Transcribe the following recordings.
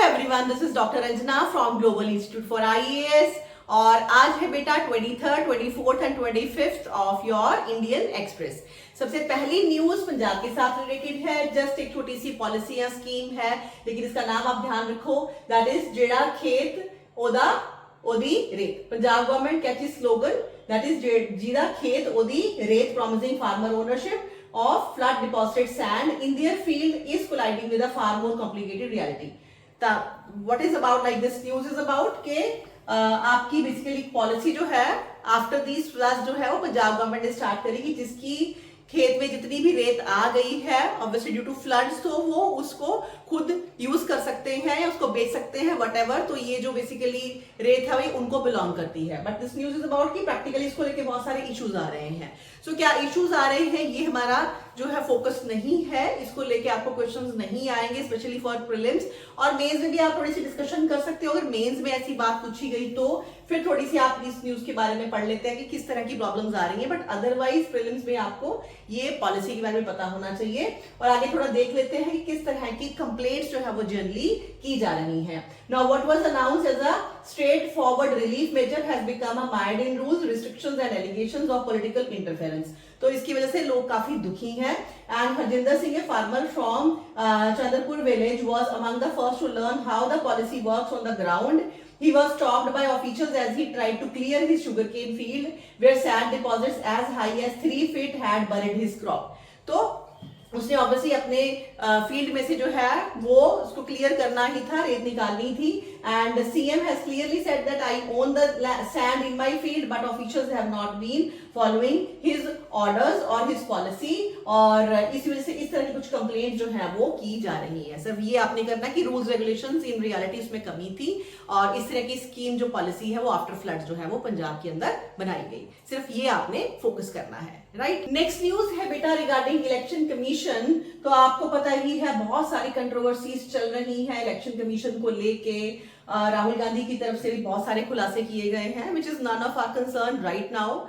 Everyone, this is doctor Ranjana from global institute for IAS. और आज है बेटा 23rd, 24th and 25th of your Indian express. सबसे पहली न्यूज पंजाब के साथ रिलेटेड है। जस्ट एक छोटी सी पॉलिसी या स्कीम है, लेकिन इसका नाम आप ध्यान रखो, दैट इज जेड़ा खेत ओदा ओदी रेत। Punjab government catchy slogan that is जेड़ा खेत ओदी रेत, promising farmer ownership of flood deposited sand in their field is colliding with a far more complicated reality. What is about like this news is about के आपकी basically policy जो है after these floods जो है वो Punjab government ने start करेगी, जिसकी खेत में जितनी भी रेत आ गई है ऑब्वियसली ड्यू टू फ्लड्स, तो वो उसको खुद यूज कर सकते हैं या उसको बेच सकते हैं व्हाटएवर। तो ये जो बेसिकली रेत है वही उनको बिलोंग करती है। But this news is about कि प्रैक्टिकली इसको लेके बहुत सारे इश्यूज आ रहे हैं। सो क्या इश्यूज आ रहे हैं, ये हमारा जो है फोकस नहीं है, इसको लेके आपको क्वेश्चंस नहीं आएंगे स्पेशली फॉर प्रीलिम्स। और मेंस में भी आप थोड़ी सी डिस्कशन कर सकते हो। अगर मेंस में ऐसी बात पूछी गई तो फिर थोड़ी सी आप इस न्यूज के बारे में पढ़ लेते हैं कि किस तरह की प्रॉब्लम्स आ रही हैं। बट अदरवाइज प्रीलिम्स में आपको ये पॉलिसी के बारे में पता होना चाहिए। और आगे थोड़ा देख लेते हैं कि किस तरह की कंप्लेंट्स जो है वो जनरली की जा रही हैं। Now what was announced as a straightforward relief measure has become a mired in rules, restrictions and allegations of political interference. तो इसकी वजह से लोग काफी दुखी हैं। And Harjinder Singh, a farmer from Chandrapur village, was among the first to learn how the policy works on the ground. He was stopped by officials as he tried to clear his sugarcane field, where sand deposits as high as 3 feet had buried his crop. तो उसने obviously अपने field में से जो है वो उसको clear करना ही था, रेत निकालनी थी। And CM has clearly said that I own the sand in my field, but officials have not been following his orders और हिज पॉलिसी। और इस वजह से इस तरह की कुछ कंप्लेंट जो है वो की जा रही है। सिर्फ ये आपने करना कि रूल्स रेगुलेशंस इन रियलिटी उसमें कमी थी, और इस तरह की स्कीम जो पॉलिसी है वो आफ्टर फ्लड्स जो है वो पंजाब के अंदर बनाई गई। सिर्फ ये आपने फोकस करना है, राइट। नेक्स्ट न्यूज है बेटा रिगार्डिंग इलेक्शन कमीशन। तो आपको पता ही है बहुत सारी कंट्रोवर्सीज चल रही हैं इलेक्शन कमीशन को लेके। राहुल गांधी की तरफ से भी बहुत सारे खुलासे किए गए हैं, which is none of our concern right now.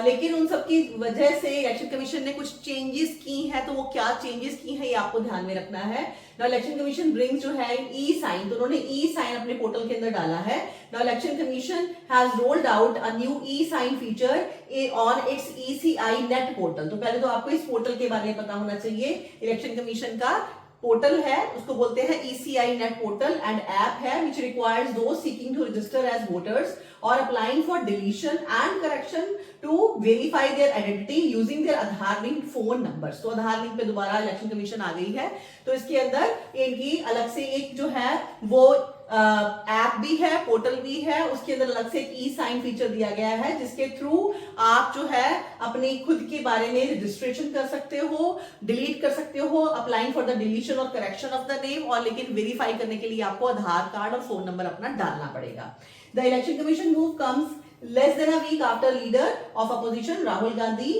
लेकिन उन सब की वजह से इलेक्शन कमीशन ने कुछ चेंजेस की हैं। तो वो क्या चेंजेस की हैं ये आपको ध्यान में रखना है। नाउ इलेक्शन कमीशन ब्रिंग्स जो है ई साइन, तो उन्होंने ई साइन अपने पोर्टल के अंदर डाला है। Now Election Commission has rolled out a new e sign feature on its ECI net portal. तो पहले तो आपको इस पोर्टल के बारे में पता होना चाहिए। इलेक्शन कमीशन का पोर्टल है, उसको बोलते हैं ECI net portal, and app है which requires those seeking to register as voters or applying for deletion and correction to verify their identity using their Aadhaar linked phone numbers। तो आधार link पे दोबारा election commission आ गई है। तो इसके अंदर इनकी अलग से एक जो है वो ऐप भी है, पोर्टल भी है, उसके अंदर अलग से एक ई साइन फीचर दिया गया है, जिसके थ्रू आप जो है अपने खुद के बारे में रजिस्ट्रेशन कर सकते हो, डिलीट कर सकते हो, अप्लाइंग फॉर द डिलीशन और करेक्शन ऑफ द नेम, और लेकिन वेरीफाई करने के लिए आपको आधार कार्ड और फोन नंबर अपना डालना पड़ेगा। The election commission move comes less than a week after leader of opposition Rahul Gandhi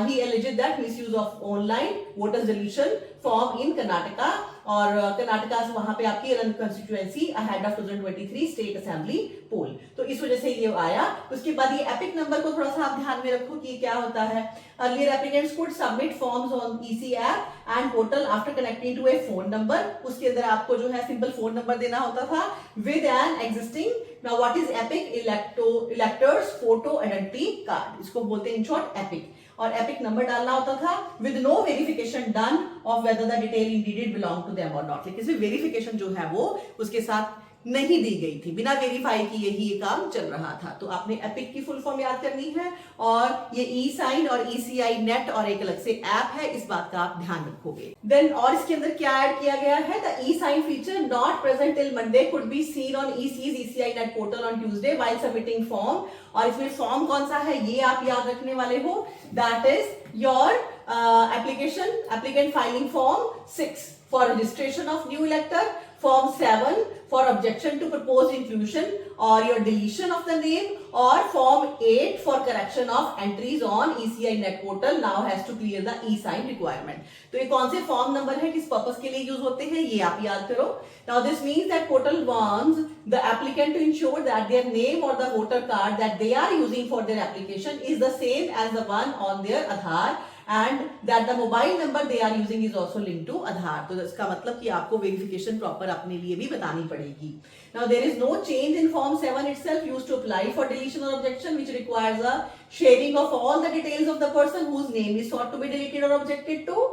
he alleged that misuse of online voters deletion form in Karnataka, और कर्नाटका से वहां पे आपकी run constituency ahead of 2023 state assembly poll. तो इस वजह से ये आया। उसके बाद ये एपिक नंबर को थोड़ा सा आप ध्यान में रखो कि क्या होता है। Earlier applicants could submit forms on EC app and portal after connecting to a phone number. उसके अंदर आपको जो है सिंपल फोन नंबर देना होता था with an existing. Now what is EPIC? Electors photo identity card, इसको बोलते हैं इन शॉर्ट एपिक। और एपिक नंबर डालना होता था with no verification done of whether the detail indeed belong to them और नॉट। लेकिन इसमें वेरिफिकेशन जो है वो उसके साथ नहीं दी गई थी, बिना वेरीफाई किए ही ये काम चल रहा था। तो आपने एपिक की फुल फॉर्म याद करनी है, और ये ई साइन और ईसीआई नेट और एक अलग से ऐप है, इस बात का आप ध्यान रखोगे। देन और इसके अंदर क्या ऐड किया गया है? The e sign feature not present till Monday could be seen on EC's ECI net portal on Tuesday while submitting form. और इसमें फॉर्म कौन सा है ये आप याद रखने वाले हो, that is your applicant filing form 6 for registration of new इलेक्टर, Form 7 for objection to proposed inclusion or your deletion of the name, or Form 8 for correction of entries on ECI net portal now has to clear the e-sign requirement। तो ये कौन से form number है, किस purpose के लिए use होते हैं, ये आप याद करो। Now this means that portal wants the applicant to ensure that their name or the voter card that they are using for their application is the same as the one on their Aadhaar and that the mobile number they are using is also link to Aadhaar. तो इसका मतलब कि आपको verification proper अपने लिए भी बतानी पड़ेगी। Now there is no change in form 7 itself used to apply for deletion or objection which requires a sharing of all the details of the person whose name is sought to be deleted or objected to।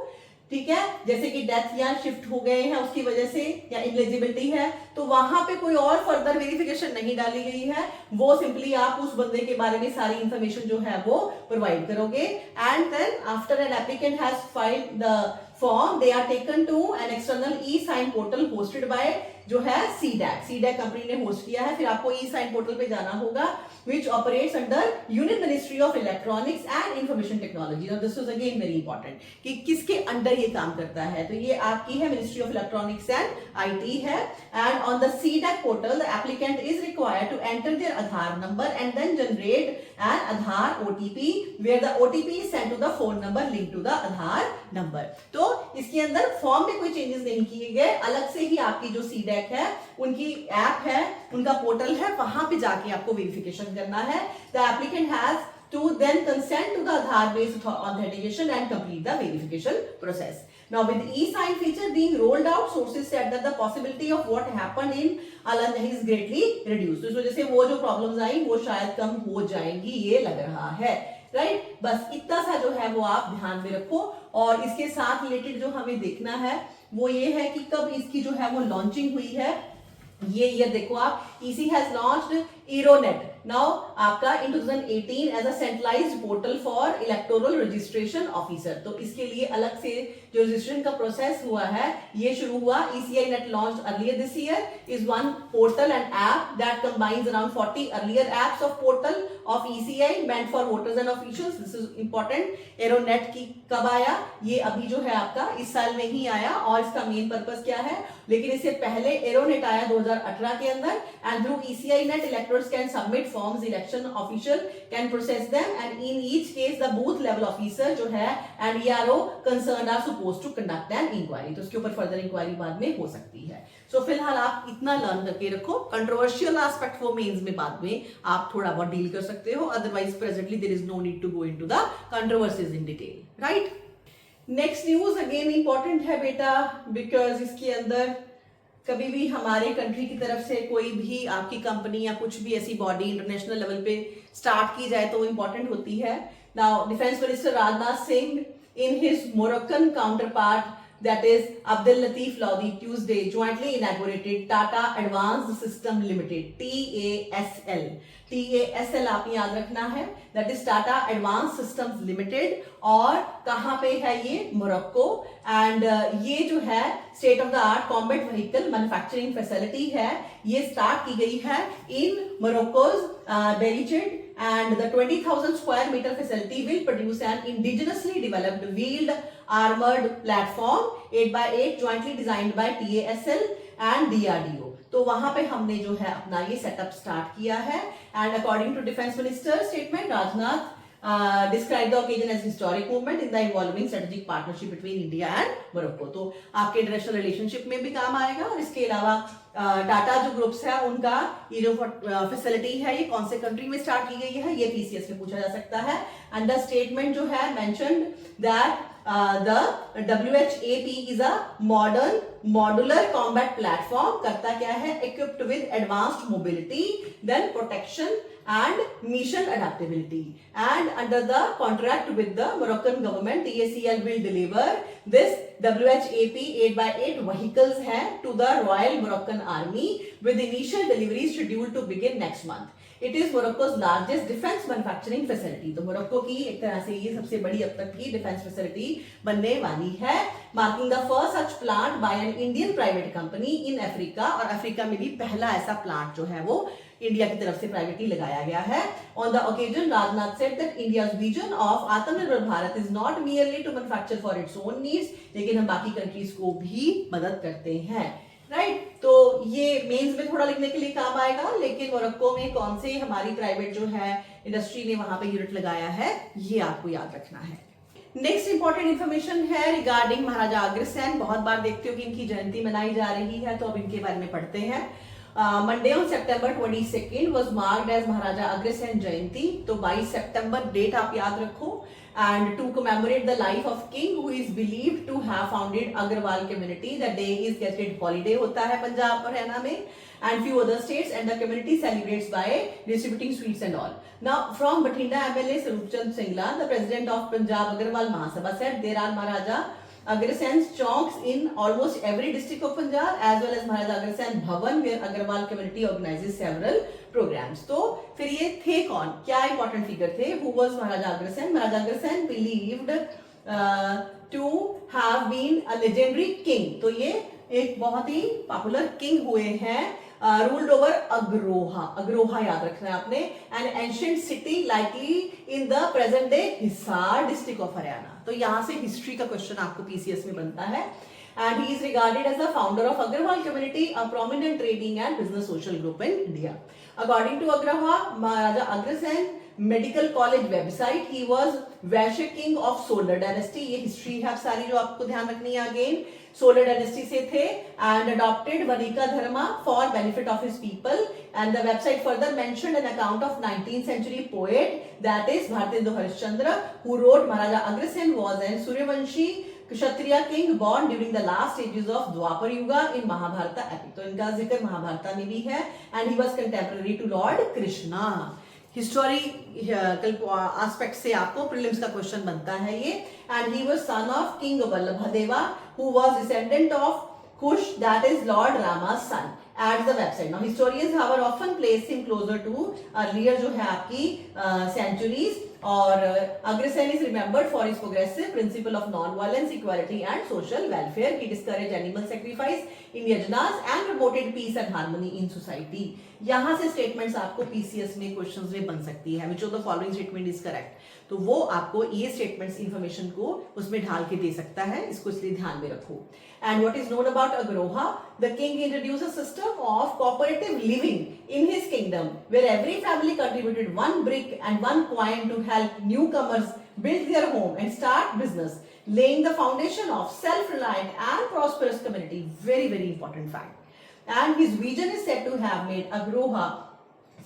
ठीक है, जैसे कि death या shift हो गए हैं उसकी वजह से या इनएलिजिबिलिटी है, तो वहां पे कोई और फर्दर वेरिफिकेशन नहीं डाली गई है, वो सिंपली आप उस बंदे के बारे में सारी इंफॉर्मेशन जो है वो प्रोवाइड करोगे। And then after an applicant has filed the form they are taken to an external e sign portal hosted by जो है सीडैक कंपनी ने होस्ट किया है। फिर आपको ई साइन पोर्टल पे जाना होगा which operates under Union Ministry of Electronics and Information Technology। Now this is again very important कि किसके अंडर ये काम करता है, तो ये आपकी है Ministry of Electronics and IT है। And on the CDAC portal the applicant is required to enter their Aadhaar number and then generate an Aadhaar OTP where the OTP is sent to the phone number linked to the Aadhaar number। तो इसके अंदर form में कोई changes नहीं किए गए, अलग से ही आपकी जो CDAC है उनकी ऐप है, उनका पोर्टल है, वहां पे जाके आपको वेरिफिकेशन करना है। The applicant has to then consent to the Aadhaar based authentication and complete the verification process। Now with e-sign feature being rolled out, sources said that the possibility of what happened in Alan is greatly reduced। तो इस वजह से वो जो problems आई वो शायद कम हो जाएंगी, ये लग रहा है, राइट। बस इतना सा जो है वो आप ध्यान में रखो। और इसके साथ रिलेटेड जो हमें देखना है वो ये है कि कब इसकी जो है वो लॉन्चिंग हुई है। ये ईयर देखो आप, EC has launched Aeronet now आपका in 2018 as a centralized portal for electoral registration officer। तो इसके लिए अलग से जो रजिस्ट्रेशन का प्रोसेस हुआ है ये शुरू हुआ। ECI Net launched earlier this year is one portal and app that combines around 40 earlier apps of portal of ECI meant for voters and officials। This is important। Aeronet की कब आया, ये अभी जो है आपका इस साल में ही आया, और इसका मेन पर्पस क्या है, लेकिन इससे पहले Aeronet आया 2018 के अंदर। And through ECI Net electors can submit forms, election official can process them and in each case the booth level officer जो है and ERO concerned are supposed to conduct an inquiry। तो इसके ऊपर further inquiry बाद में हो सकती है। सो फिलहाल आप इतना लर्न करके रखो, कंट्रोवर्शियल एस्पेक्ट वो मेंस में बाद में आप थोड़ा बहुत डील कर सकते हो, otherwise presently there is no need to go into the controversies in detail, right. Next news again important है बेटा, बिकॉज इसके अंदर कभी भी हमारे कंट्री की तरफ से कोई भी आपकी कंपनी या कुछ भी ऐसी बॉडी इंटरनेशनल लेवल पे स्टार्ट की जाए तो वो इंपॉर्टेंट होती है। Now defence minister Rajnath Singh in his Moroccan counterpart that is Abdel Latif Lodi Tuesday jointly inaugurated Tata Advanced System Limited TASL। TASL आप याद रखना है, that is Tata Advanced Systems Limited, और कहाँ पे है ये, मोरक्को। एंड ये जो है state of the art combat vehicle manufacturing facility है, ये स्टार्ट की गई है इन Morocco's बेरिचेड। And the 20,000 square meter facility will produce an indigenously developed wheeled armored platform 8x8 jointly designed by TASL and DRDO। तो वहां पे हमने जो है अपना ये सेटअप स्टार्ट किया है। And according to defence minister statement, Rajnath described the occasion as historic moment in the evolving strategic partnership between India and Morocco। तो आपके इंटरनेशनल रिलेशनशिप में भी काम आएगा, और इसके अलावा टाटा जो ग्रुप्स है उनका ये जो फैसिलिटी है ये कौन से कंट्री में स्टार्ट की गई है, ये PCS में पूछा जा सकता है। एंड द स्टेटमेंट जो है mentioned that the WHAP is a modern modular combat platform। करता क्या है, equipped with advanced mobility, then protection and mission adaptability। And under the contract with the Moroccan government, TASL will deliver this WHAP 8x8 vehicles है to the Royal Moroccan Army with initial delivery scheduled to begin next month। It is Morocco's largest defense manufacturing facility। तो Morocco की एक तरह से ये सबसे बड़ी अब तक की डिफेंस फैसिलिटी बनने वाली है, marking the first such plant by an Indian private company in Africa. और अफ्रीका में भी पहला ऐसा प्लांट जो है वो इंडिया की तरफ से प्राइवेटली लगाया गया है। On the occasion Rajnath said that India's vision of Atmanirbhar Bharat is not merely to manufacture for its own needs, लेकिन हम बाकी कंट्रीज को भी मदद करते हैं, राइट। तो ये मेंस में थोड़ा लिखने के लिए काम आएगा, लेकिन मोरक्को में कौन से हमारी प्राइवेट जो है इंडस्ट्री ने वहां पे यूनिट लगाया है ये आपको याद रखना है। नेक्स्ट इंपॉर्टेंट इंफॉर्मेशन है रिगार्डिंग महाराजा अग्रसेन। बहुत बार देखते हो कि इनकी जयंती मनाई जा रही है, तो अब इनके बारे में पढ़ते हैं। Monday on September 22 was marked as Maharaja Agrasen Jayanti. तो 22 सितंबर डेट आप याद रखो। and to commemorate the life of king who is believed to have founded Agrawal community. The day is gazetted holiday होता है पंजाब और हरियाणा में, and few other states, and the community celebrates by distributing sweets and all. Now from Bathinda MLA Sarupchand Singla, the president of Punjab Agrawal Mahasabha, said there are Maharaja Agrasen's chowks in almost every district of Punjab, as well as Maharaja Agrasen Bhavan, where Agrawal community organizes several programs. तो फिर ये थे कौन, क्या important figure थे? Who was Maharaja Agrasen? Maharaja Agrasen believed to have been a legendary king. तो ये एक बहुत ही पॉपुलर किंग हुए हैं. रूल्ड ओवर अग्रोहा, अग्रोहा याद रखना है आपने, N ancient city likely in the present day Hisar district of Haryana. तो यहां से हिस्ट्री का क्वेश्चन आपको पीसीएस में बनता है. And he is regarded as the founder of Agrawal community, a prominent trading and business social group in India. According to Agraha, Maharaja Agrasen medical college website, he was Vysya king of solar dynasty. ये history है सारी जो आपको ध्यान रखनी है. Again solar dynasty से थे and adopted Vanika Dharma for benefit of his people. And the website further mentioned an account of 19th century poet that is Bharatendu Harishchandra, who wrote Maharaja Agrasen was an Suryavanshi Kshatriya king born during the last stages of Dwapar Yuga in Mahabharata epic. तो इनका जिक्र महाभारत में भी है. And he was contemporary to lord Krishna. Historical aspect से आपको prelims का question बनता है ये. And he was son of king Vallabhdeva who was descendant of Kush, that is lord Rama's son. At the website. Now historians have often placed him closer to earlier जो है आपकी centuries. और Agrasen is remembered for his progressive principle of non-violence, equality and social welfare. He discouraged animal sacrifice in yajnas and promoted peace and harmony in society. यहाँ से statements आपको PCS में questions में बन सकती है. Which of the following statement is correct? तो वो आपको ये स्टेटमेंट्स इंफॉर्मेशन को उसमें ढाल के दे सकता है. इसको इसलिए ध्यान में रखो. And what is known about Agroha? The king introduced a system of cooperative living in his kingdom, where every family contributed one brick and one coin to help newcomers build their home and start business, laying the foundation of self-reliant and prosperous community. Very, very important fact. And his vision is said to have made Agroha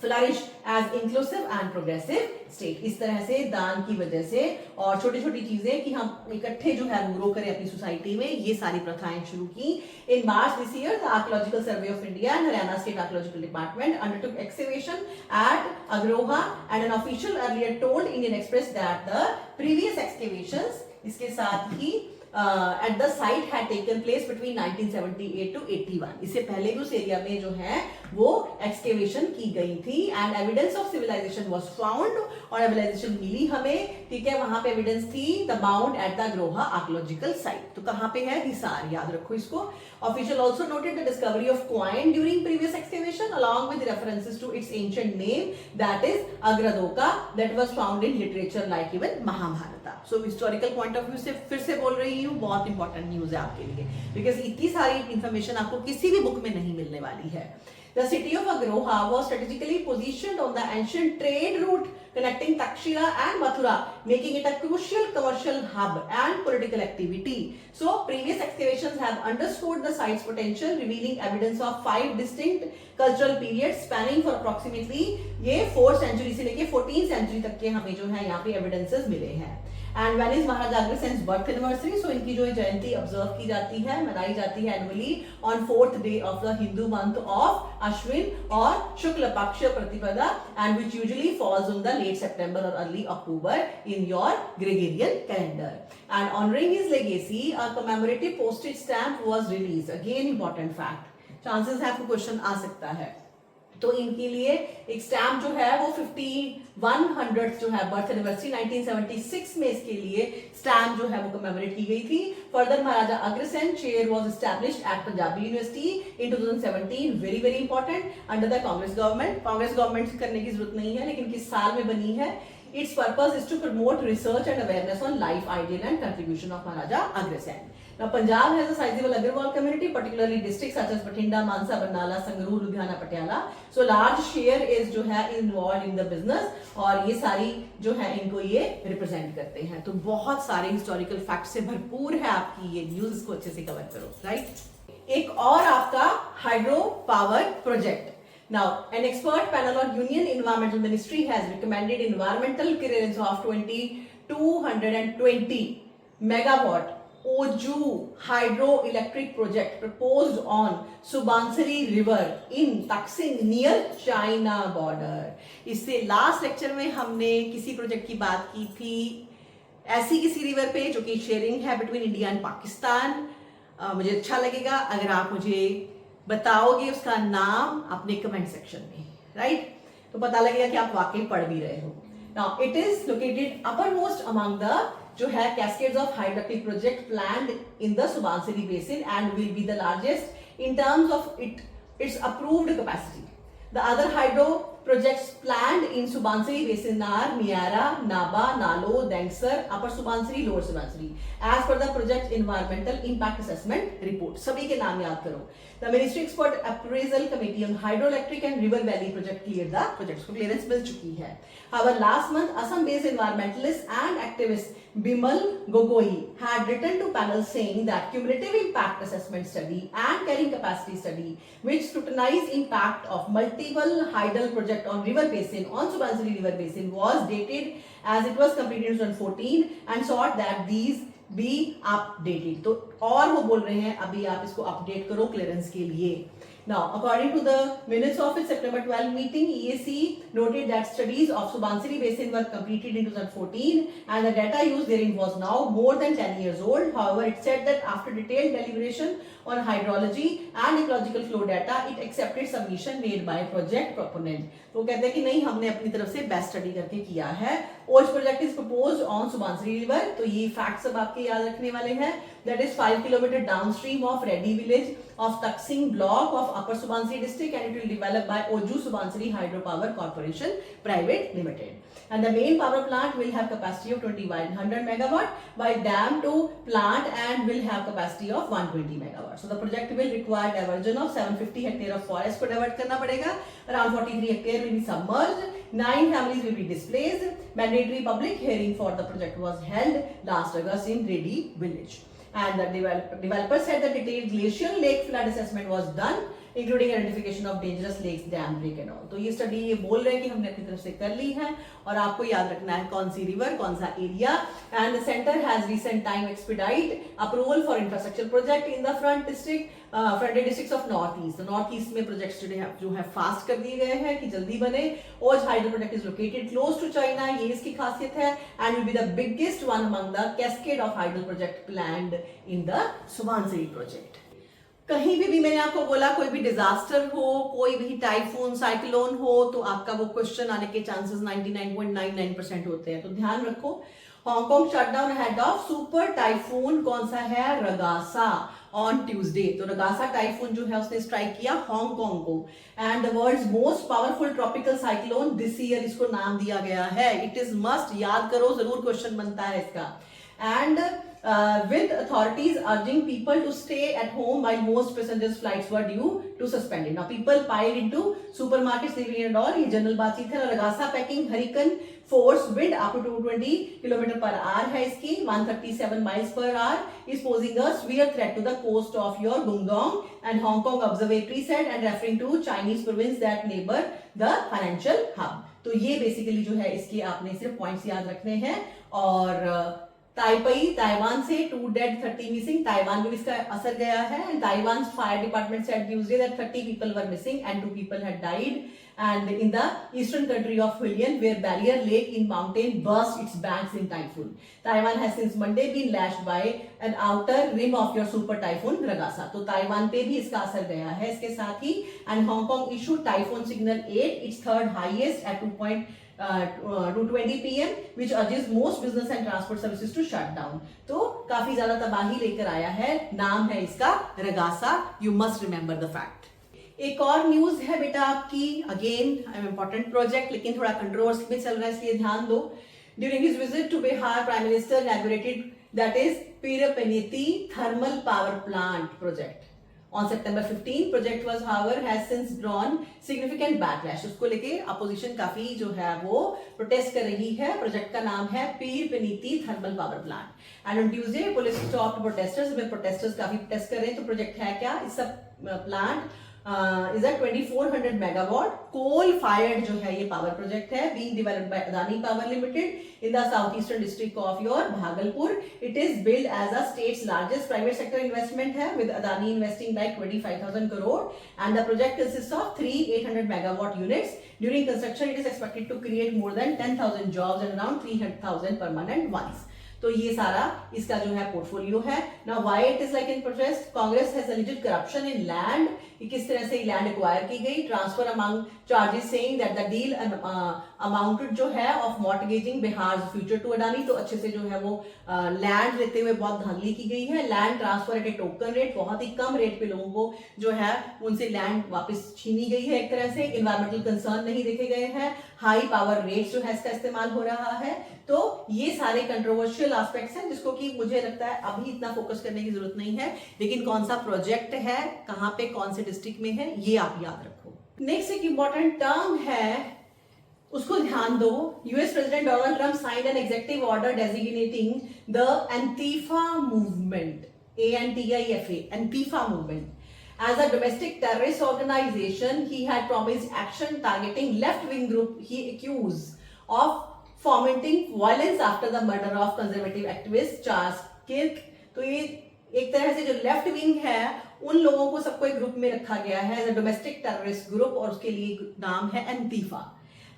flourish as inclusive and progressive state. इस तरह से दान की वजह से और छोटी छोटी चीजें कि हम इकट्ठे जो है ग्रो करें अपनी सोसाइटी में, ये सारी प्रथाएं शुरू की. In March this year the Archaeological Survey of India and Haryana state archaeological department undertook excavation at Agroha and an official earlier told Indian Express that the previous excavations, इसके साथ ही at the site had taken place between 1978 to 81. इससे पहले भी उस area में जो है वो एक्सकेवेशन की गई थी. And evidence of civilization was found, और सिविलाइजेशन मिली हमें, ठीक है. वहां पे एविडेंस थी the mount at the Agroha archaeological site. तो कहां पे है? हिसार. याद रखो इसको. Official also noted the discovery of coin during previous excavation along with references to its ancient name that is Agrodaka that was found in literature like even Mahabharata. So historical point of view से फिर से बोल रही हूँ, बहुत important news है आपके लिए, बिकॉज इतनी सारी इंफॉर्मेशन आपको किसी भी बुक में नहीं मिलने वाली है. The city of Agroha was strategically positioned on the ancient trade route connecting Takshila and Mathura, making it a crucial commercial hub and political activity. So, previous excavations have underscored the site's potential, revealing evidence of 5 distinct cultural periods spanning for approximately ये 4th century से लेके 14th century तक के हमें जो है यहाँ पे evidences मिले हैं. And when is Maharaja Agrasen's birth anniversary? So इनकी जो जयंती ऑब्जर्व की जाती है, मनाई जाती है annually on 4th day of the Hindu month of Ashwin or Shukla Paksha Pratipada, and which usually falls on the late September or early October in your Gregorian calendar. And honouring his legacy a commemorative postage stamp was released. Again important fact, chances है आपको question आ सकता है. तो इनके लिए एक stamp जो है वो 5100 जो है बर्थ एनिवर्सरी 1976 में इसके लिए स्टैम्प जो है वो कमेमोरेट की गई थी. Further Maharaja Agrasen chair was established eight Punjabi university in 2017. Very very important, under the Congress government. Congress government करने की जरूरत नहीं है, लेकिन किस साल में बनी है? Its purpose is to promote research and awareness on life, ideal and contribution of Maharaja Agrasen. Now, Punjab has a sizable Agrawal community, particularly districts such as Bathinda, Mansa, Barnala, Sangrur, Ludhiana, Patiala. So, large share is जो है involved in the business, और ये सारी जो है इनको ये represent करते हैं. तो बहुत सारे historical facts से भरपूर है आपकी ये news को अच्छे से cover करो, right? एक और आपका hydro power project. Now, an expert panel on Union Environmental Ministry has recommended environmental clearance of 220 megawatt Oju hydroelectric project proposed on Subansiri River in Taksing near China border. इससे last lecture में हमने किसी project की बात की थी, ऐसी किसी रिवर पे जो कि शेयरिंग है बिटवीन इंडिया एंड पाकिस्तान। मुझे अच्छा लगेगा अगर आप मुझे बताओगे उसका नाम अपने कमेंट सेक्शन में, राइट? तो पता लगेगा कि आप वाकई पढ़ भी रहे हो। Now it is located upper most among the जो है cascades of hydroelectric project planned in the Subansiri basin and will be the largest in terms of its approved capacity. The other hydro projects planned in Subansiri Basin are Miara, Naba, Nalo, Dengsar, Upper Subansiri, Lower Subansiri. As per the project environmental impact assessment report. सभी के नाम याद करो। The Ministry Expert Appraisal Committee on Hydroelectric and River Valley Project cleared the projects को clearance मिल चुकी है। However, last month, Assam-based environmentalist and activist Bimal Gogoi had written to panel saying that cumulative impact assessment study and carrying capacity study, which scrutinized impact of multiple hydel project on river basin on Subansiri River Basin, was dated as it was completed in 2014 and sought that these be updated. तो और वो बोल रहे हैं अभी आप इसको update करो क्लियरेंस के लिए। Now, according to the minutes of its September 12 meeting, EAC noted that studies of Subansiri Basin were completed in 2014 and the data used therein was now more than 10 years old. However, it said that after detailed deliberation on hydrology and ecological flow data, it accepted submission made by project proponent. तो कहते हैं कि नहीं, हमने अपनी तरफ से best study करके किया है। OH project is proposed on Subansiri River, तो ये फैक्ट सब आपके याद रखने वाले हैं। That is 5 kilometer downstream of Reddy village of Taksing block of Upper Subansiri district, and it will develop by Oju Subansiri Hydropower Corporation Private Limited. And the main power plant will have capacity of 2100 megawatt, while dam to plant and will have capacity of 120 megawatt. So the project will require diversion of 750 hectare of forest को divert करना पड़ेगा। Around 43 hectare will be submerged. 9 families will be displaced. Mandatory public hearing for the project was held last August in Reddy village. And the developer said the detailed glacial lake flood assessment was done, including identification of dangerous lakes, dam break and all. तो ये study ये बोल रहे हैं कि हमने अपनी तरफ से कर ली है और आपको याद रखना है कौन सी रिवर, कौन सा area. And the centre has recent time expedite approval for infrastructure project in the fronted districts of north east. North east में प्रोजेक्ट्स जो है फास्ट कर दिए गए हैं कि जल्दी बने। Oju hydro project is located close to China, ये इसकी खासियत है, and will be the biggest one among the cascade of hydro project planned in the Subansiri project. कहीं भी मैंने आपको बोला कोई भी डिजास्टर हो, कोई भी टाइफून साइक्लोन हो, तो आपका वो क्वेश्चन आने के चांसेस 99.99% होते हैं, तो ध्यान रखो। Hong Kong shutdown head of super typhoon कौन सा है? रगासा ऑन ट्यूसडे। तो रगासा टाइफून जो है उसने स्ट्राइक किया हांगकांग को, and the world's most powerful tropical cyclone this year इसको नाम दिया गया है। इट इज मस्ट, याद करो, जरूर क्वेश्चन बनता है इसका। And with authorities urging people to stay at home while most passengers flights were due to suspended. Now people piled into supermarkets, living and all. ये जनरल बातचीत है। Ragasa packing hurricane force wind up to 220 kilometre per hour है इसकी, 137 miles per hour, is posing a severe threat to the coast of your Guangdong and Hong Kong observatory said, and referring to Chinese province that neighbor the financial hub. तो ये basically जो है इसके आपने सिर्फ points याद रखने हैं। और ताइपई ताइवान से 2 dead 30 मिसिंग, ताइवान में भी इसका असर गया है। And Taiwan fire department said Tuesday that 30 people were missing and 2 people had died, and in the eastern country of Hualien where Barrier Lake in mountain burst its banks in typhoon. Taiwan has since Monday been lashed by an outer rim of your super typhoon Ragasa. तो Taiwan पे भी इसका असर गया है इसके साथ ही। and Hong Kong issued typhoon signal 8, its third highest at 2:20 PM, which urges most business and transport services to shut down. तो काफी ज्यादा तबाही लेकर आया है, नाम है इसका रगासा। You must remember the fact. एक और न्यूज है बेटा आपकी, अगेन इम्पोर्टेंट प्रोजेक्ट, लेकिन थोड़ा कंट्रोवर्सी में चल रहा है इसलिए ध्यान दो। During his visit to Bihar, prime minister inaugurated that is Pirpainti thermal power plant project on September 15. Project was however has since drawn significant backlash. उसको लेके अपोजिशन काफी जो है वो प्रोटेस्ट कर रही है। प्रोजेक्ट का नाम है Pirpainti thermal power plant. And on Tuesday police stopped protesters, में प्रोटेस्टर्स काफी प्रोटेस्ट कर रहे हैं। तो प्रोजेक्ट है क्या? It's a plant is a 2400 megawatt coal fired जो है ये पावर प्रोजेक्ट है, being developed by Adani power limited in the south eastern district of your Bhagalpur. It is build as a state's largest private sector investment है, with Adani investing like 25,000 crore, and the project consists of 3 800 megawatt units. During construction it is expected to create more than 10,000 jobs and around 300,000 permanent ones. तो ये सारा इसका जो है portfolio है. Now why it is like in protest, Congress has alleged corruption in land, किस तरह से लैंड एक्वायर की गई, transfer among charges saying that the deal amounted जो है of mortgaging Bihar future to Adani. तो अच्छे से जो है वो लैंड लेते हुए बहुत धांधली की गई है. Land transfer eight A token rate, बहुत ही कम रेट पे लोगों को जो है उनसे लैंड वापस छीनी गई है एक तरह से. इन्वायरमेंटल कंसर्न नहीं देखे गए हैं, हाई पावर रेट्स जो है इसका इस्तेमाल हो रहा है. तो ये सारे कंट्रोवर्शियल एस्पेक्ट्स हैं जिसको कि मुझे लगता है अभी इतना फोकस करने की जरूरत नहीं है, लेकिन कौन सा प्रोजेक्ट है, कहां पे, कौन से डिस्ट्रिक्ट में है, ये आप याद रखो. नेक्स्ट एक इंपॉर्टेंट टर्म है, उसको ध्यान दो. US president Donald Trump signed an executive order designating the antifa movement, ANTIFA, antifa movement as a domestic terrorist organization. He had promised action targeting left-wing group he accused of fomenting violence after the murder of conservative activist Charles Kirk. तो ये एक तरह से जो left wing है उन लोगों को सबको एक ग्रुप में रखा गया है as a domestic terrorist group, और उसके लिए नाम है antifa.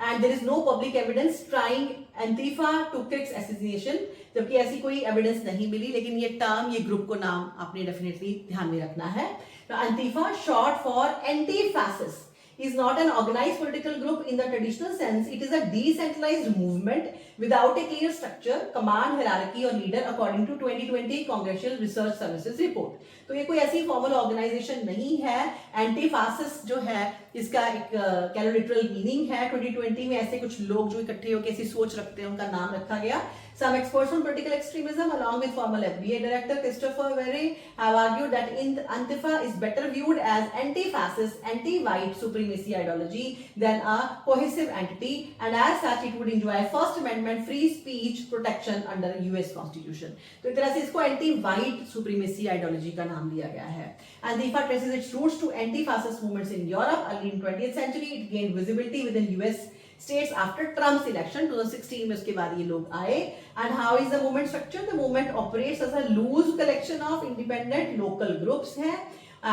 And there is no public evidence trying antifa to Kirk's assassination, जबकि ऐसी कोई एविडेंस नहीं मिली, लेकिन ये टर्म, ये ग्रुप को नाम आपने डेफिनेटली ध्यान में रखना है. Antifa, short for anti-fascist, is not an organized political group in the traditional sense. It is a decentralized movement without a clear structure, command, hierarchy or leader, according to 2020 Congressional Research Services report. तो ये कोई ऐसी formal organisation नहीं है. Anti fascist जो है इसका एक कैलोलिटरल मीनिंग है. 2020 में ऐसे कुछ लोग जो इकट्ठे होकर ऐसी सोच रखते हैं उनका नाम रखा गया. Some experts on political extremism, along with former FBI Director Christopher Wray, have argued that Antifa is better viewed as anti-fascist, anti-white supremacy ideology than a cohesive entity, and as such, it would enjoy First Amendment free speech protection under the US Constitution. तो इस तरह से इसको anti-white supremacy ideology का नाम दिया गया है. Antifa traces its roots to anti-fascist movements in Europe. Early in 20th century, it gained visibility within US states after Trump's election 2016 में उसके बाद ये लोग आए. And how is the movement structured? The movement operates as a loose collection of independent local groups हैं,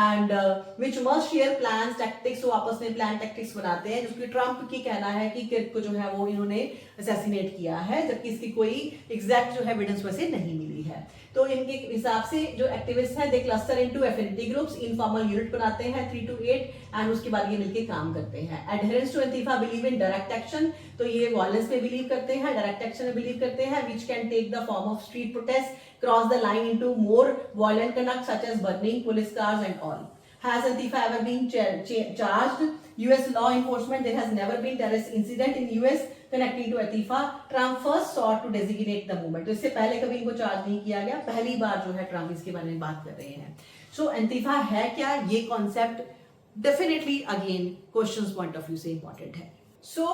and which must share plans, tactics. वो आपस में प्लान टैक्टिक्स बनाते हैं, जिसकी ट्रम्प की कहना है कि किर्क को जो है वो इन्होंने असैसिनेट किया है, जबकि इसकी कोई एग्जैक्ट जो है एविडेंस वैसे नहीं मिली है. तो इनके हिसाब से जो एक्टिविस्ट हैं they cluster into affinity groups, informal unit बनाते हैं 3 to 8, एंड उसके बाद ये मिलके काम करते हैं. Adherence to antifa believe in direct action, तो ये वायलेंस में बिलीव करते हैं, डायरेक्ट एक्शन में बिलीव करते हैं, which can take the form of street protest, cross the line into more violent conduct such as burning police cars and all. Has Antifa ever been charged? US law enforcement, there has never been terrorist incident in US connecting to Antifa. Trump first sought to designate the movement. तो इससे पहले कभी इनको charge नहीं किया गया, पहली बार जो है ट्रम्प इसके बारे में बात कर रहे हैं. So Antifa है क्या, ये concept definitely again questions point of view से इंपॉर्टेंट है. So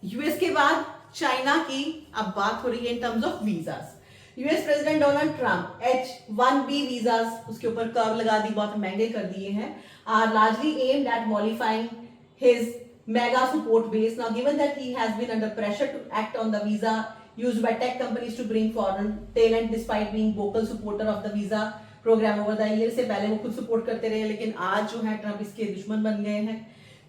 यूएस के बाद चाइना की अब बात हो रही है in terms of visas. US president Donald Trump H-1B visas उसके ऊपर कर्व लगा दी, बहुत महंगे कर दिए हैं, are largely aimed at modifying his mega support base. Now given that he has been under pressure to act on the visa used by tech companies to bring foreign talent despite being vocal supporter of the visa program over the years, से पहले वो खुद support करते रहे, लेकिन आज जो है ट्रंप इसके दुश्मन बन गए हैं.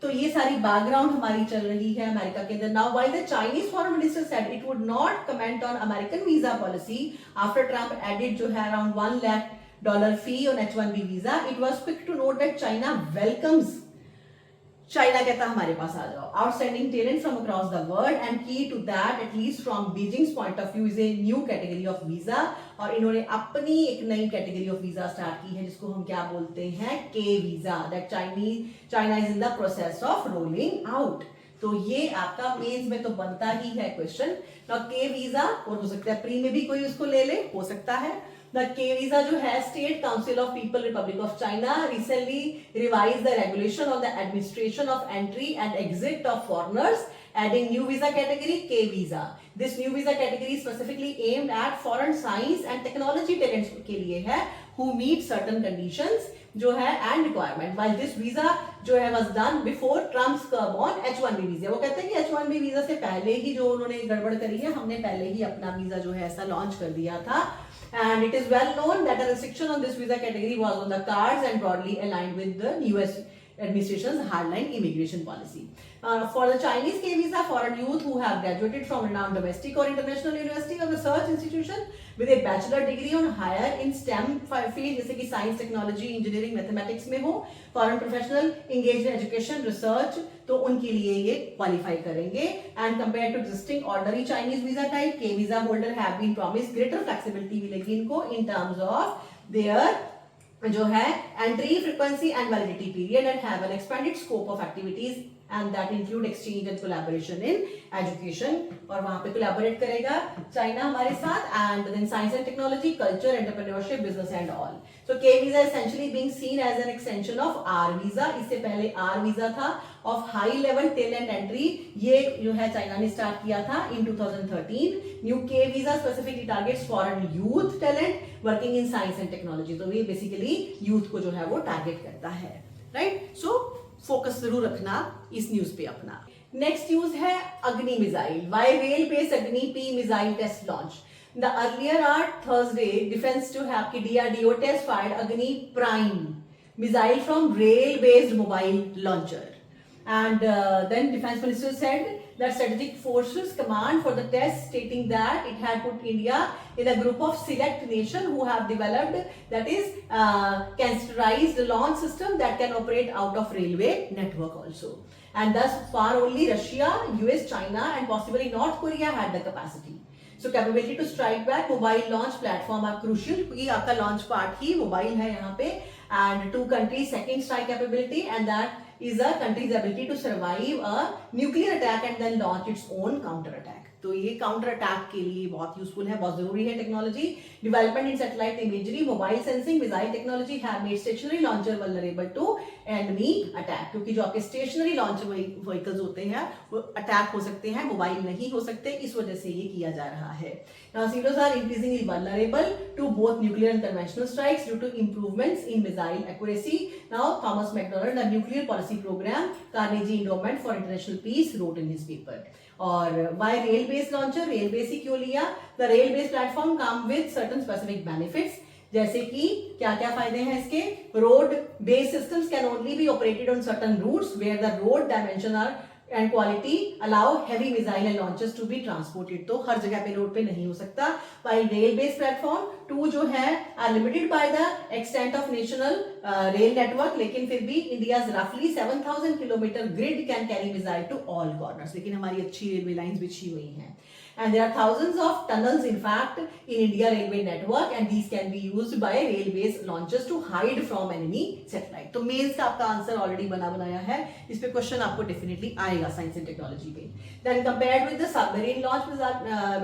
तो ये सारी बैकग्राउंड हमारी चल रही है अमेरिका के अंदर. Now while the Chinese foreign minister said it would not comment on American visa policy after Trump added जो है around $1 lakh fee on H-1B visa, it was quick to note that China welcomes, China कहता हमारे पास आ जाओ, outstanding talent from across the world, and key to that at least from Beijing's point of view is a new category of visa. और इन्होंने अपनी एक नई कैटेगरी ऑफ वीजा स्टार्ट की है जिसको हम क्या बोलते हैं, के visa, that China is in the process of rolling out. तो ये आपका मेंस में तो बनता ही है क्वेश्चन. नाउ के वीजा, और हो सकता है प्री में भी कोई उसको ले ले, हो सकता है. The K visa जो है State Council of People Republic of China recently revised the regulation on the administration of entry and exit of foreigners, adding new visa category K visa. This new visa category is specifically aimed at foreign science and technology talents के लिए है who meet certain conditions. जो है and requirement, while this visa जो है was done before Trump's curve on H1B visa. वो कहते हैं कि H1B वीजा से पहले ही जो उन्होंने गड़बड़ करी है, हमने पहले ही अपना वीजा जो है ऐसा लॉन्च कर दिया था। And it is well known that a restriction on this visa category was on the cards and broadly aligned with the US administration's hardline immigration policy. For the Chinese K visa, foreign youth who have graduated from renowned domestic or international university or research institution with a bachelor degree on higher in STEM field जैसे कि science, technology, engineering, mathematics में हो, foreign professional engaged in education, research, तो उनके लिए ये qualify करेंगे। And compared to existing ordinary Chinese visa type, K visa holder have been promised greater flexibility मिलेगी इनको in terms of their जो है entry frequency and validity period and have an expanded scope of activities and that include exchange and collaboration in education, और वहां पे collaborate करेगा China हमारे साथ, and then science and technology, culture, entrepreneurship, business and all. So K visa essentially being seen as an extension of R visa. इससे पहले R visa था of high level talent entry, ये जो है China ने start किया था इन 2013। New के visa specifically targets foreign youth talent working in science and technology, तो ये बेसिकली यूथ को जो है वो टारगेट करता है, राइट। सो फोकस जरूर रखना इस न्यूज पे अपना। नेक्स्ट न्यूज है Agni missile, why rail based Agni P missile test launch. The earlier on Thursday, defense to have DRDO test fired Agni Prime missile from rail-based mobile launcher, and then Defense Minister said that Strategic Forces Command for the test, stating that it had put India in a group of select nations who have developed, that is, casterized launch system that can operate out of railway network also, and thus far only Russia, US, China, and possibly North Korea had the capacity. So capability to strike back, mobile launch platform are crucial, क्योंकि आपका launch part ही mobile है यहाँ पे, and two countries second strike capability, and that is a country's ability to survive a nuclear attack and then launch its own counter attack. तो ये counter attack के लिए बहुत यूजफुल है, बहुत जरूरी है technology. Development in satellite imagery, mobile sensing, missile technology have made stationary launcher vulnerable to enemy attack, क्योंकि जो आपके स्टेशनरी लॉन्च व्हीकल्स होते हैं वो अटैक हो सकते हैं, मोबाइल नहीं हो सकते, इस वजह से ये किया जा रहा है। Now silos are increasingly vulnerable to both nuclear and conventional strikes due to improvements in missile accuracy. Now Thomas McDonald, the nuclear policy program Carnegie Endowment for International Peace, wrote in his paper. और why rail based launcher, rail base ही क्यों लिया? The rail based platform come with certain specific benefits, जैसे कि क्या क्या फायदे हैं इसके? Road based systems can only be operated on certain routes where the road dimension are and quality allow heavy missile and launchers to be transported, तो हर जगह पे रोड पे नहीं हो सकता। While rail based platform to जो है are limited by the extent of national rail network, लेकिन फिर भी इंडियाज रफली 7000 kilometre grid can carry missile to all corners, लेकिन हमारी अच्छी रेलवे लाइंस बिछी हुई हैं। And there are thousands of tunnels in fact in India railway network, and these can be used by rail-based launchers to hide from enemy satellite. तो mains का आपका answer already बना बनाया है, इस पे क्वेश्चन आपको डेफिनेटली आएगा साइंस एंड टेक्नोलॉजी पे। Then compared with the submarine launch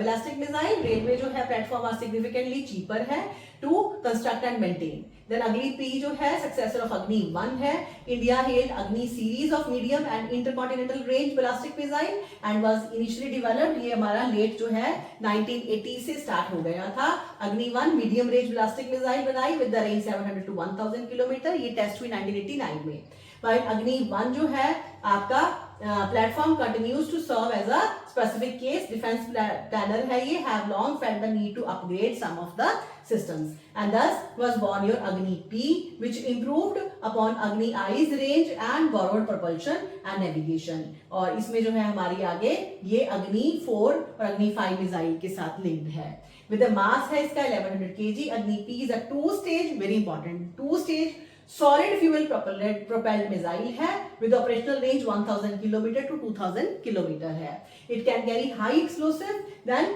ballistic missile, railway जो है प्लेटफॉर्म आर सिग्निफिकेंटली चीपर है to construct and maintain. Then अगली पी जो है सक्सेसर ऑफ अग्नि 1 है। India held Agni series of medium and intercontinental range ballistic missile and was initially developed, ये हमारा late जो है 1980 से स्टार्ट हो गया था। Agni 1 medium range ballistic missile बनाई with the range 700 to 1000 kilometre, ये टेस्ट हुई 1989 में। वाइल अग्नि 1 जो है आपका platform continues to serve as a specific case defence planner है, ये have long felt the need to upgrade some of the systems, and thus was born your Agni P, which improved upon Agni I's range and borrowed propulsion and navigation। और इसमें जो है हमारी आगे ये Agni 4 और Agni 5 मिसाइल के साथ लिंक्ड है। विद द मास है इसका 1100 kg। Agni P is a 2-stage, very important, 2-stage solid fuel propelled missile है with operational range 1000 km to 2000 km है। It can carry high explosive then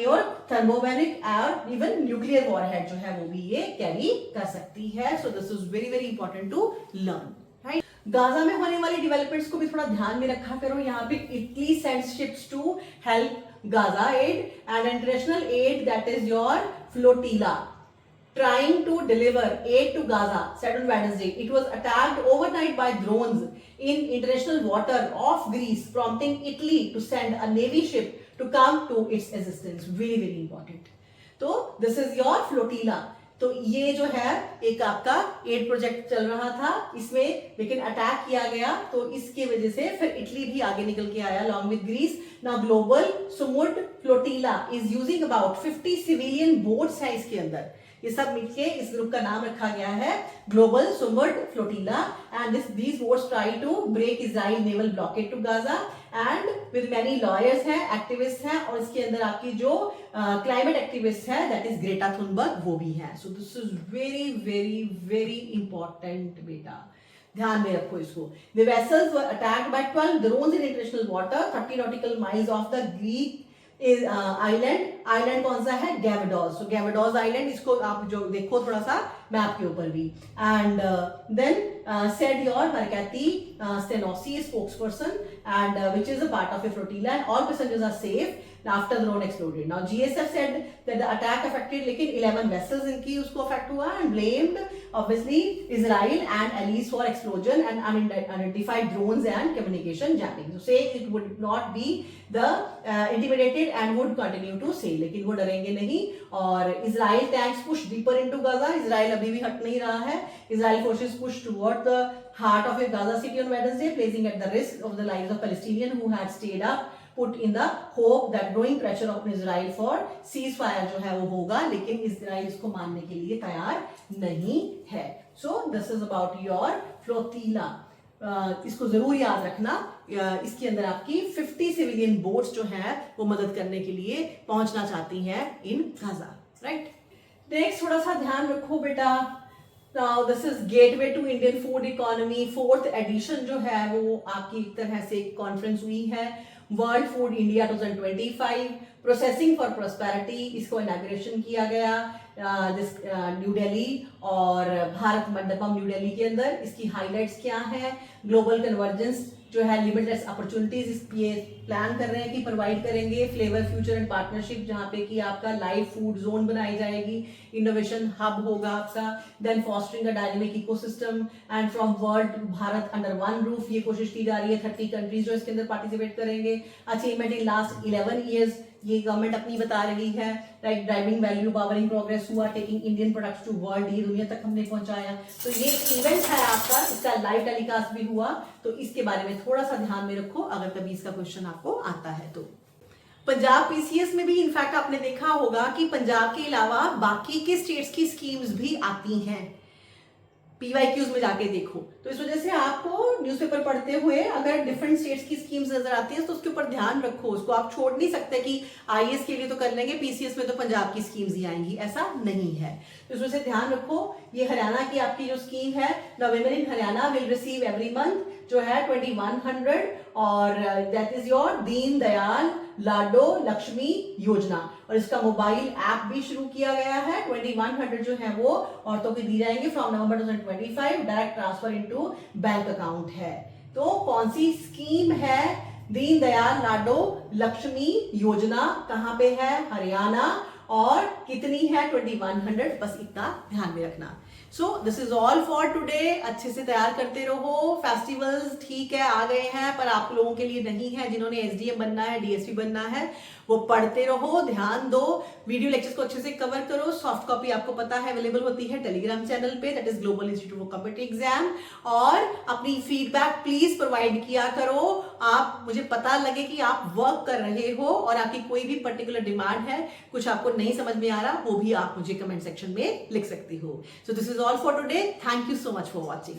your thermobaric or even nuclear warhead जो है वो भी ये carry कर सकती है। So this is very very important to learn, right? Gaza में होने वाली डेवलपमेंट्स को भी थोड़ा ध्यान में रखा करो। यहाँ पे Italy sends ships to help Gaza aid and international aid that is your flotilla trying to deliver aid to Gaza said on Wednesday it was attacked overnight by drones in international water off Greece, prompting Italy to send a navy ship to come to its assistance. Very very important. So this is your flotilla. तो ये जो है एक आपका add project चल रहा था इसमें, लेकिन अटैक किया गया तो इसकी वजह से फिर इटली भी आगे निकल के आया along with Greece. Now global Sumud flotilla is using about 50 civilian boats है इसके अंदर. ये सब मिलके इस ग्रुप का नाम रखा गया है global Sumud flotilla and these boats try to break Israel naval blockade to Gaza and with many lawyers हैं, एक्टिविस्ट हैं, और इसके अंदर आपकी जो क्लाइमेट एक्टिविस्ट है दैट इज ग्रेटा थुनबर्ग वो भी है. So this is very very very important बेटा, ध्यान में रखो इसको. The vessels were attacked by 12 drones in international water 30 nautical miles off the Greek is island कौन सा है? गैवडोस. सो गैवडोस आइलैंड, इसको आप जो देखो थोड़ा सा मैप के ऊपर भी. एंड देन सेड योर मरकैती स्टेनोसी spokesperson and which is a part of a flotilla and all passengers are safe after the drone exploded. Now GSF said that the attack affected लेकिन 11 vessels इनकी उसको affect हुआ and blamed obviously Israel and allies for explosion and unidentified drones and communication jamming. So saying it would not be the intimidated and would continue to sail. लेकिन वो डरेंगे नहीं. और Israel tanks push deeper into Gaza. Israel अभी भी हट नहीं रहा है. Israel forces push toward the heart of a Gaza city on Wednesday, placing at the risk of the lives of Palestinians who had stayed up, put in the hope that growing pressure on Israel for ceasefire जो है वो होगा, लेकिन Israel इसको मानने के लिए तैयार नहीं है. So this is about your flotilla. इसको जरूर याद रखना. इसके अंदर आपकी 50 सिविलियन बोट्स जो है वो मदद करने के लिए पहुंचना चाहती हैं इन गाजा. राइट, नेक्स्ट थोड़ा सा ध्यान रखो बेटा. Now this is Gateway to Indian Food Economy 4th edition जो है वो आपकी एक तरह से कॉन्फ्रेंस हुई है. World food India 2025 processing for prosperity, इसको इनॉग्रेशन किया गया न्यू दिल्ली और भारत मंडपम न्यू दिल्ली के अंदर. इसकी हाइलाइट्स क्या है? ग्लोबल कन्वर्जेंस जो है लिमिटलेस अपॉर्चुनिटीज ये प्लान कर रहे हैं कि प्रोवाइड करेंगे. फ्लेवर फ्यूचर एंड पार्टनरशिप जहाँ पे कि आपका लाइव फूड जोन बनाई जाएगी, इनोवेशन हब होगा आपका. Then fostering a dynamic ecosystem and from world Bharat under one roof, ये कोशिश की जा रही है. 30 कंट्रीज जो इसके अंदर पार्टिसिपेट करेंगे. अचीवमेंट इन लास्ट 11 ईयर्स ये गवर्नमेंट अपनी बता रही है. Right, driving value powering progress हुआ, taking Indian products to world, ये दुनिया तक हमने पहुंचाया. तो ये इवेंट है आपका, इसका लाइव टेलीकास्ट भी हुआ. तो इसके बारे में थोड़ा सा ध्यान में रखो अगर कभी इसका क्वेश्चन आपको आता है तो. पंजाब पीसीएस में भी इनफैक्ट आपने देखा होगा कि पंजाब के अलावा बाकी के स्टेट्स की स्कीम्स भी आती हैं. पीवाईक्यूज में जाके देखो. तो इस वजह से आपको न्यूज़पेपर पढ़ते हुए अगर डिफरेंट स्टेट्स की स्कीम्स नजर आती है तो उसके ऊपर ध्यान रखो. उसको आप छोड़ नहीं सकते कि आईएएस के लिए तो कर लेंगे, पीसीएस में तो पंजाब की स्कीम्स ही आएंगी, ऐसा नहीं है. तो इस वजह से ध्यान रखो. ये हरियाणा की आपकी जो स्कीम है the women in Haryana will receive every month जो है 2100 और that is your Deen Dayal लाडो लक्ष्मी योजना. और इसका मोबाइल ऐप भी शुरू किया गया है. 2100 जो है वो औरतों को दी जाएंगे from November 2025. Direct transfer into bank account है. तो कौन सी स्कीम है? दीन दयाल लाडो लक्ष्मी योजना. कहां पे है? हरियाणा. और कितनी है? 2100. बस इतना ध्यान में रखना. So this is all for today. अच्छे से तैयार करते रहो. फेस्टिवल्स ठीक है आ गए हैं, पर आप लोगों के लिए नहीं है. जिन्होंने एसडीएम बनना है, डीएसपी बनना है, वो पढ़ते रहो, ध्यान दो. वीडियो लेक्चर्स को अच्छे से कवर करो. सॉफ्ट कॉपी आपको पता है अवेलेबल होती है टेलीग्राम चैनल पे, that is global institute for competitive exam. और अपनी फीडबैक प्लीज प्रोवाइड किया करो. आप मुझे पता लगे कि आप वर्क कर रहे हो और आपकी कोई भी पर्टिकुलर डिमांड है, कुछ आपको नहीं समझ में आ रहा, वो भी आप मुझे कमेंट सेक्शन में लिख सकती हो. So this is all for today. Thank you so much for watching.